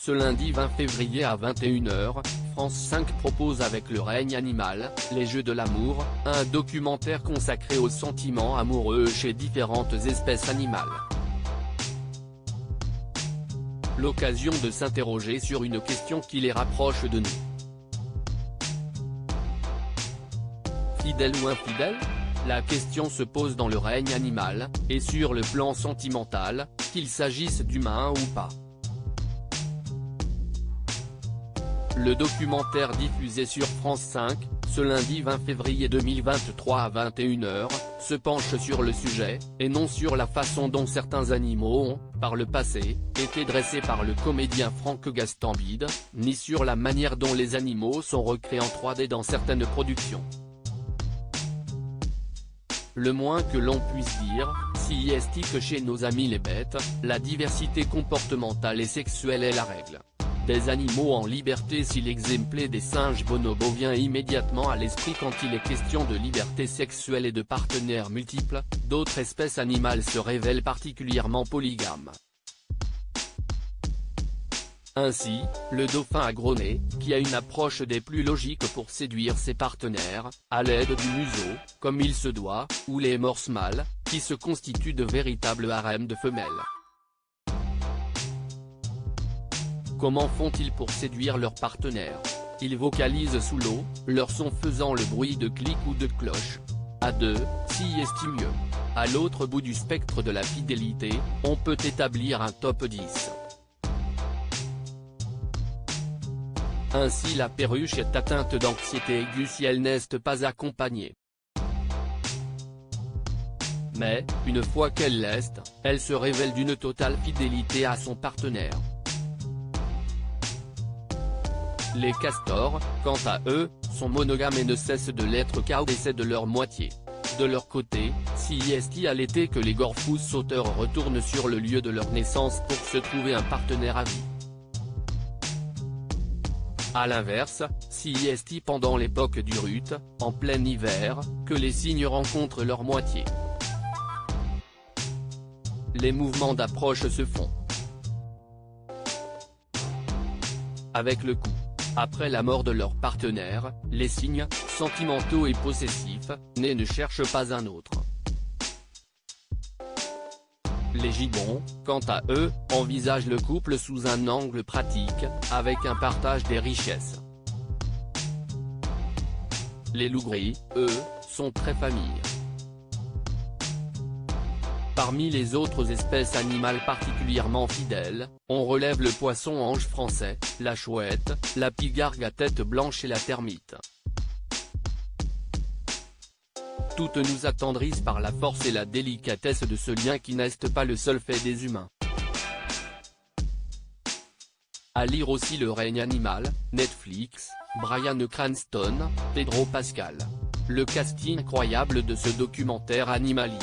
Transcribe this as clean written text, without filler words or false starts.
Ce lundi 20 février à 21h, France 5 propose avec Le règne animal, les jeux de l'amour, un documentaire consacré aux sentiments amoureux chez différentes espèces animales. L'occasion de s'interroger sur une question qui les rapproche de nous. Fidèle ou infidèle ? La question se pose dans Le règne animal, et sur le plan sentimental, qu'il s'agisse d'humains ou pas. Le documentaire diffusé sur France 5, ce lundi 20 février 2023 à 21h, se penche sur le sujet, et non sur la façon dont certains animaux ont, par le passé, été dressés par le comédien Franck Gastambide, ni sur la manière dont les animaux sont recréés en 3D dans certaines productions. Le moins que l'on puisse dire, si est que chez nos amis les bêtes, la diversité comportementale et sexuelle est la règle. Des animaux en liberté. Si l'exemple des singes bonobos vient immédiatement à l'esprit quand il est question de liberté sexuelle et de partenaires multiples, d'autres espèces animales se révèlent particulièrement polygames. Ainsi, le dauphin agronné, qui a une approche des plus logiques pour séduire ses partenaires, à l'aide du museau, comme il se doit, ou les morses mâles, qui se constituent de véritables harems de femelles. Comment font-ils pour séduire leurs partenaires? Ils vocalisent sous l'eau, leur son faisant le bruit de clics ou de cloches. À deux, si est mieux. À l'autre bout du spectre de la fidélité, on peut établir un top 10. Ainsi la perruche est atteinte d'anxiété aiguë si elle n'est pas accompagnée. Mais, une fois qu'elle l'est, elle se révèle d'une totale fidélité à son partenaire. Les castors, quant à eux, sont monogames et ne cessent de l'être qu'à décès de leur moitié. De leur côté, si est à l'été que les gorfous sauteurs retournent sur le lieu de leur naissance pour se trouver un partenaire à vie. A l'inverse, si est pendant l'époque du rut, en plein hiver, que les cygnes rencontrent leur moitié. Les mouvements d'approche se font. Avec le coup. Après la mort de leur partenaire, les cygnes, sentimentaux et possessifs, ne cherchent pas un autre. Les gibbons, quant à eux, envisagent le couple sous un angle pratique, avec un partage des richesses. Les loups gris, eux, sont très familles. Parmi les autres espèces animales particulièrement fidèles, on relève le poisson-ange français, la chouette, la pigargue à tête blanche et la termite. Toutes nous attendrissent par la force et la délicatesse de ce lien qui n'est pas le seul fait des humains. À lire aussi Le règne animal, Netflix, Bryan Cranston, Pedro Pascal. Le casting incroyable de ce documentaire animalier.